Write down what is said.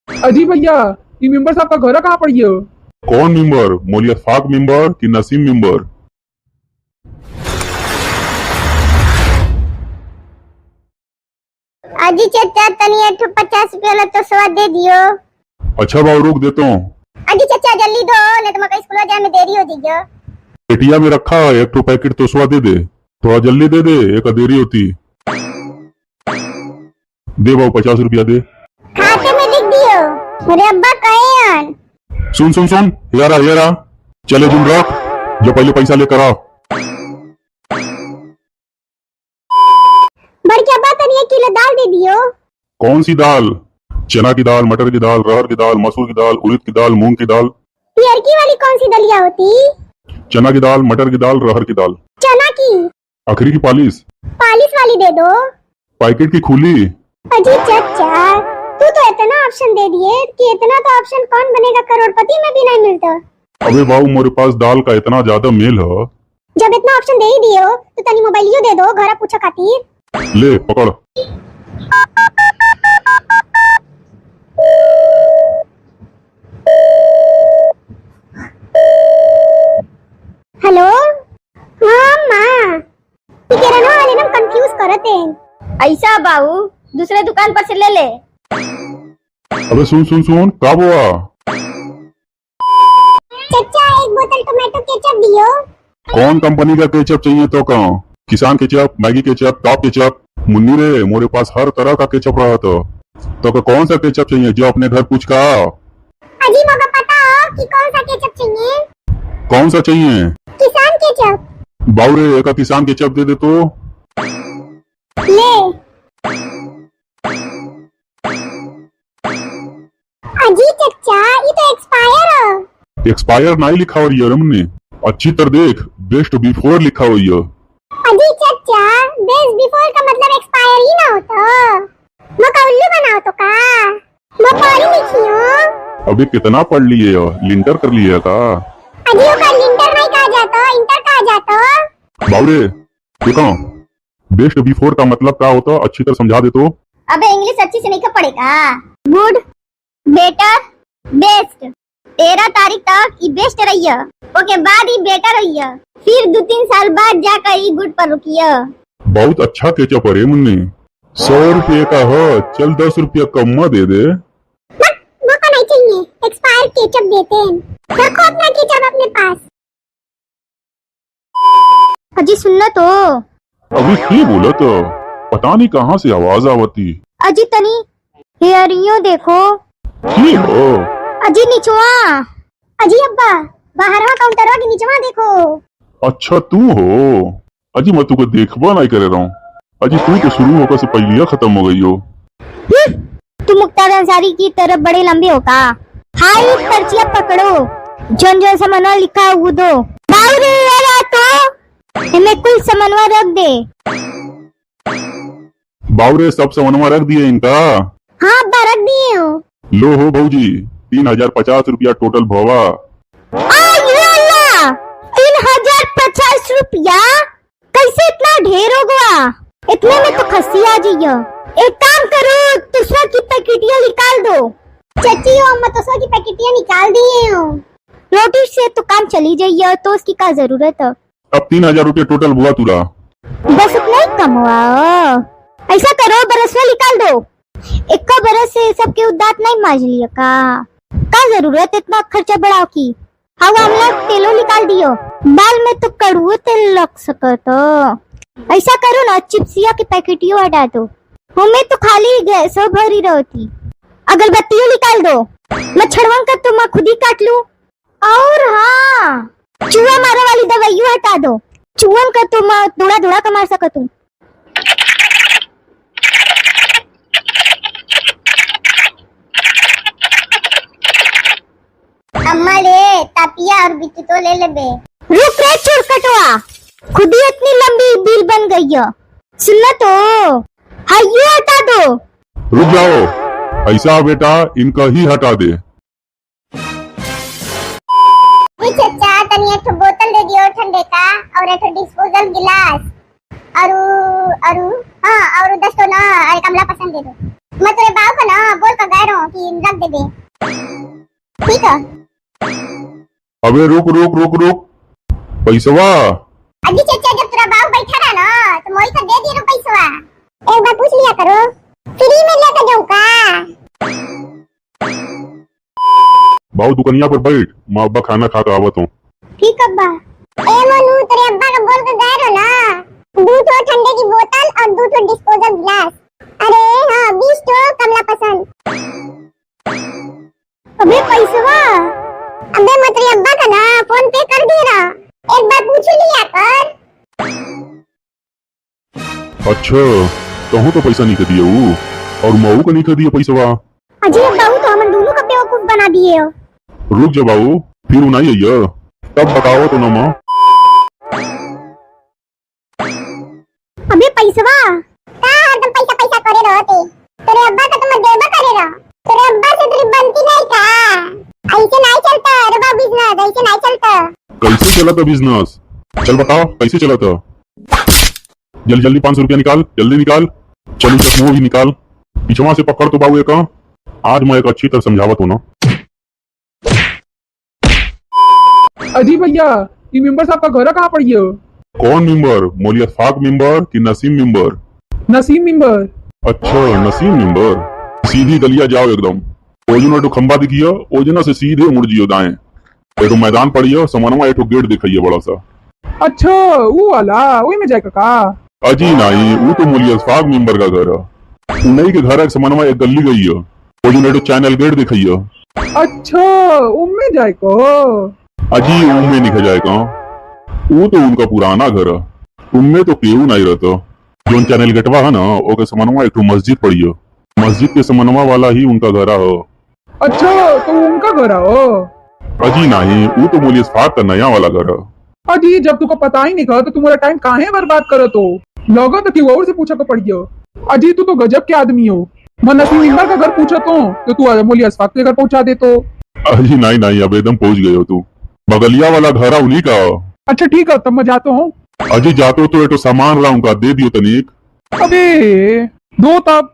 अजी भैया, ये मेंबर साहब का घर कहाँ पड़ी है? कौन मेंबर? मौलिया फाक मेंबर कि नसीम मेंबर? अजी चाचा तनी 50 रुपया तो स्वाद दे दियो। अच्छा बाबू रुक देता हूँ। अजी चाचा जल्दी दो, नहीं तो मैं स्कूल जाने में देरी हो जाएगी। पेटिया में रखा है, एक तो पैकेट तो स्वाद दे दे, थोड़ा जल्दी दे दे, एक देरी होती। दे बाबू 50 रुपया दे। खाते में लिख दियो, मेरे अब्बा कहे हैं। सुन सुन सुन, यारा चले तुम रख, जो पहले पैसा लेकर आओ। बड़के अब्बा तनी 1 किलो दाल दे दियो। कौन सी दाल? चना की दाल, मटर की दाल, रहर की दाल, मसूर की दाल, उड़द की दाल, मूंग की दाल? पियरकी वाली कौन सी दलिया होती? चना की दाल, मटर की दाल, रहर की दाल। चना की आखिरी की पालिश। पालिश वाली दे दो। पैकेट की खुली। अजी चाचा तू तो इतना ऑप्शन दे दिए कि इतना तो ऑप्शन कौन बनेगा, करोड़पति में भी नहीं मिलता। अबे बाबू मेरे पास दाल का इतना ज्यादा मेल है। जब इतना ऑप्शन दे ही दियो तो तनी मोबाइलियो दे दो, घर पूछा खातिर। ले पकड़। हेलो हाँ माँ, किराना वाले ना कंफ्यूज करते हैं। ऐसा बाबू दूसरे दुकान पर से ले ले। अबे सुन सुन सुन, का हुआ? चाचा 1 बोतल टोमेटो केचप दियो। कौन कंपनी का केचप चाहिए तो कहाँ? किसान ketchup, Maggi ketchup, top ketchup? Munni रे मेरे पास हर तरह का केचप रहा तो कौन सा केचप चाहिए जो अपने घर पूछ का? अजी मगर पता हो कि कौन सा केचप चाहिए? कौन सा चाहिए? किसान केचप। बाबू रे एक किसान केचप दे दे तो। ले अजी चाचा ये तो एक्सपायर है। एक्सपायर नहीं लिखा हुआ है मुन्नी, अच्छी तरह देख, बेस्ट बिफोर लिखा हुआ है। अजी चाचा बेस्ट बिफोर का मतलब एक्सपायर ही ना होता। मैं उल्लू बनाओ तो का मैं पढ़ी लिखी हूँ। अभी कितना पढ़ लिए हो? लिंटर कर लिए का? अजी वो का लिंटर नहीं कहा जाता, इंटर कहा जाता। बाबू रे ये कहाँ? बेस्ट बिफोर का मतलब क्या होता, अच्छी तरह समझा दे तो। अबे इंग्लिश अच्छी से नहीं पड़ेगा। Good, better, best. 13 तारीख तक ये बेस्ट रही है, ओके बाद ही बेटर रही है, फिर 2-3 साल बाद जाकर ये गुड पर रुकी है। बहुत अच्छा केचप है मुन्नी। 100 रुपये का हो, चल 10 रुपया कम दे दे। वो को नहीं चाहिए, एक्सपायर केचप देते हैं। रखो अपना केचप अपने पास। अजी सुनना तो। अभी की बोला तो, पता नहीं कहाँ से आवाज आवती। अजी तनी हेयरियो देखो। की हो? अजी निचवा। अजी अब्बा बाहर काउंटर के नीचे देखो। अच्छा तू हो? अजी मैं तुझको देखबा नहीं करे रहा हूँ। अजी तू तो शुरू होकर से पहले खत्म हो गई हो। तू मुख्तार अंसारी की तरफ बड़े लंबे हो का? हाय पर्चियां पकड़ो, जन जन सामान लिखा है वो दो। बावरे वाला तो हमें कुल सामानवा रख दे। बावरे सब सामानवा रख दिए इनका? हाँ अब्बा रख दिए हो। लो हो भौजी 3050 रुपया टोटल भवा। 3050 रुपया कैसे इतना ढेर हो गया? इतने में तो खस्सी आ जाइए। एक काम करो दूसरा की पैकेटियां निकाल दो। चाची हो मैं तो की पैकेटियां निकाल दिए हो। रोटी से तो काम चली जाइए तो उसकी क्या जरूरत है? अब 3000 रुपया टोटल हुआ तुला। बस उतना ही कम हुआ। ऐसा करो बरसवा निकाल दो, एक का बरस से सबके उदात नहीं माज लिया का जरूरत इतना खर्चा बढ़ाओ की। हाँ हमला तेलो निकाल दियो, बाल में तो कड़ुआ तेल लग सकता। ऐसा करो ना चिप्सिया के पैकेटियों हटा दो, हमें तो खाली गैस भरी रहती। अगरबत्तियों निकाल दो, मैं छड़वन का तो मैं खुद ही काट लूं। और हाँ चूहा मारे वाली दवाइयों हटा दो, चूहन का तो मैं थोड़ा थोड़ा कमा सकत हूँ। अम्मा ले तापिया और बिट्टू तो ले बे। रुक रे चुरकटवा, खुद ही इतनी लंबी बिल बन गई है। सुनना तो हाइयो हटा दो। रुक जाओ, ऐसा बेटा इनका ही हटा दे। चाचा तनी एक बोतल दे दियो ठंडे का और एक डिस्पोजल गिलास और हाँ और 10 तो ना अरे कमला पसंद दे दो। मैं तेरे बाप को ना बोल कर गए रहो कि रख दे दे। ठीक है। अबे रुक रुक रुक रुक, पैसवा। अजी चाचा जब तेरा बाप बैठा रहा ना तो मोई को दे दिए रो पैसवा। एक बार पूछ लिया करो, फ्री में लेकर जाऊं का? बाबू दुकानिया पर बैठ, मैं अब्बा खाना खा कर आवत हूँ। ठीक अब्बा। ए मनु तेरे अब्बा को बोल कर गए रहो ना, 2 ठंडे की बोतल और 2 डिस्पोजल गिलास। अरे हाँ 20 कमला पसंद। अबे पैसवा। अबे मैं तेरे अब्बा का ना फोन पे कर दे रहा, एक बार पूछ लिया कर। अच्छा कहूँ तो पैसा नहीं दिए वो, और मऊ का नहीं दिए पैसवा। अजी बाबू तो हम दोनों का बेवकूफ बना दिए हो। रुक जा बाबू, फिर नहीं आइया तब बताओ तो ना माँ। अबे पैसवा। का हरदम पैसा पैसा करे रहते, तेरे अब्बा का तुम देबा करे रहा, तेरे अब्बा से तेरी बनती नहीं का? ऐसे नहीं चलता रे बा बिजनेस, ऐसे नहीं चलता। कैसे चला था बिजनेस? चल बताओ कैसे चला था? जल्दी जल्दी 500 रुपया निकाल, जल्दी निकाल। चलो चश्मो भी निकाल, पिछवा से पकड़ तो बाबू एक। आज मैं एक अच्छी तरह समझावत हूँ ना। अजी भैया ये मेंबर साहब का घर कहाँ पड़ी है? कौन मेंबर, मौलिया फाक मेंबर कि नसीम मेंबर? नसीम मेंबर। अच्छा नसीम मेंबर। सीधी गलिया जाओ एकदम, ओजना तो खंबा दिखियो, ओजना से सीधे मुड़ जियो दाएं, एक मैदान पड़ियो, समनवा एक गेट दिखाइए बड़ा सा। अच्छा वो वाला, वही में जाएगा का? अजी नहीं, वो तो मौलिया फाक मेंबर का घर है। उन्हीं के घर है, समनवा एक गली गई है, ओजना तो चैनल गेट दिखाइयो। अच्छा उनमें जाए को? अजी उनमें निकल जाएगा, वो तो उनका पुराना घर है, उनमें तो केहू नहीं रहता। जो चैनल गेटवा है ना, ओके समनवा एक मस्जिद पड़ी है, मस्जिद के समनवा वाला ही उनका घर है। अच्छा तो उनका घर हो? अजी नहीं, वो तो मौलिया फाक का नया वाला घर है। अजी जब तुमको पता ही नहीं था तो तुम्हारा टाइम काहे बर्बाद करो तो? लगा तो कि और से पूछा को पड़ियो। अजी तू तो गजब के आदमी हो, मैं नसीम मेंबर का घर पूछा तो तू मौलिया अशफाक के घर पहुंचा दे तो। अजी नहीं नहीं, अब एकदम पहुंच गए हो तू, बगलिया वाला घर है उन्हीं का। अच्छा ठीक है तब मैं जाता हूँ। अजी जाते हो तो एक सामान रहा उनका दे दियो तनिक। अबे दो तब।